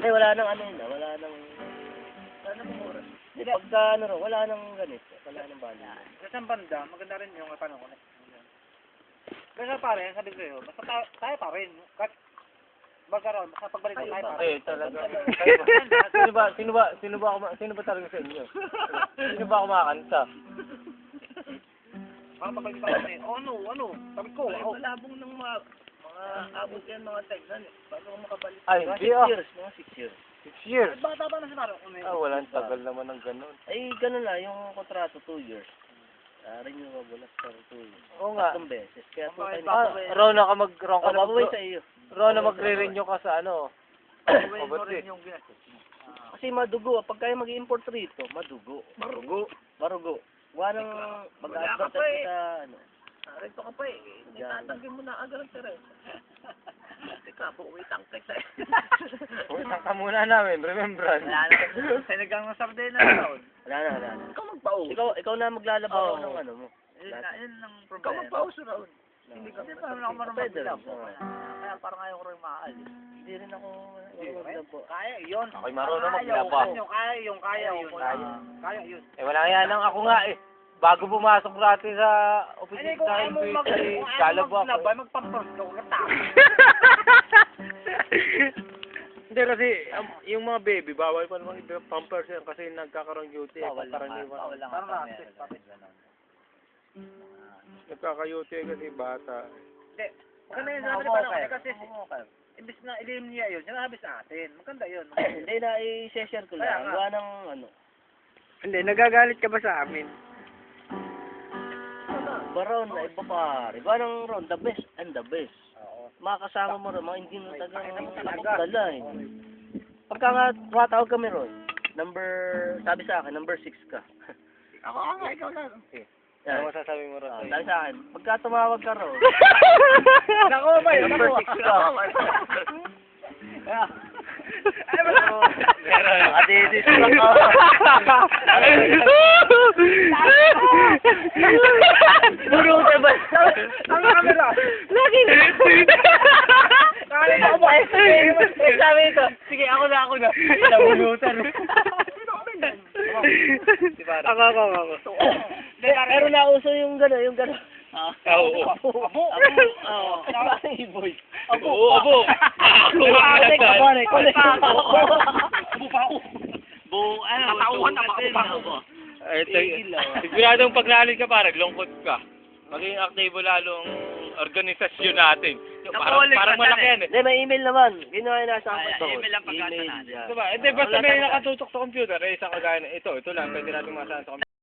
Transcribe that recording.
Hindi, wala nang ano yun, wala nang... Wala namang oras. Hindi, pagka ano rin, wala nang ganito. Wala nang bala. Sa isang banda, maganda rin yung tanong ko. Basta pare, sabi ko sa'yo, basta tayo pa rin. Magkaroon, basta pagbalik tayo pa rin. Talaga. Sino ba talaga sa inyo? Sino ba kumakanta? Baka pagbalik tayo rin. Ano? Sabi ko, Malabong ng mga abot yan mga Texan eh. Bago ako makabalik. Ay, Mga hindi 6 years, mga 6 years. 6 years. bata pa na si Maro. Walang tagal naman ng ganun. Ay, ganun na, yung kontrato 2 years. Renewable after 2 years. Oo nga. 3 beses. Kaya po tayo Raw na ka babaway sa iyo. Raw na magre-renew ka sa ano. Rin yung ginastos. Kasi madugo. Pag kayo mag-import rito, madugo. Barugo. Wala nang mag-advertise sa ano. Rito ka pa eh. Itatanggi mo na agad ang teres. Teka, buuwi tangkay sa'yo. Utang ka muna namin, remembrance. Wala na. Sinigang ng sardena na doon. Wala na. Ikaw magpaus. Ikaw na maglalabaw ng ano mo. Yun ang Ikaw problema. magpaus raw. Hindi ka parang ako marunong Pwede rin. magbilab. Kaya parang ayaw ko rin maalis. Hindi rin ako maglalabaw. Kaya yun. Ako'y marunong maglabaw. Kaya yun. Wala nga nang ako nga eh. Bago pumasok dati sa Hindi, opisina kung sa ayaw mo NBC, lalabo ako. magpampros ka, huwag ka Hindi kasi, yung mga baby, bawal pa naman i-pampers yan kasi nagkakaroon duty. Bawal lang kami. Nagkaka-duty kasi bata. Hindi. Maganda yun, sabi pa naman kasi imbis na ilim niya yun, sinabi sa atin. Maganda yun. Hindi na i-share ko Kaya lang. nga. Gawa ng ano. Hindi, nagagalit ka ba sa amin? Baron na iba pare. Gawa ng round, the best and the best. Oo. Makakasama mo rin, mga hindi mo taga eh. Pagka nga tumatawag kami ron, sabi sa akin, number 6 ka. Ako nga, ikaw na. Ano masasabi mo ron? Sabi sa akin, pagka tumawag ka ron, Nako, may. number 6 ka. Meron. Nakadidis lang ako. Puro ka ba? Ang camera. Lagi na. Kaya ako ba? Sabi ito, sige ako na. Nabulutan. Ako. Pero nauso yung gano'n. Oo. Abo. Boy. Abo. Natauhan ako. Ito, siguradong pag nalit ka parang lungkot ka. Maging aktibo lalong organisasyon natin. Parang malaki yan eh. Hindi, may email naman. Ginawa yung nasa ako. email lang pagkata natin. yan. Diba? Hindi, basta may nakatutok sa computer. Eh, isang kagaya na ito lang. Pwede natin masahan sa computer.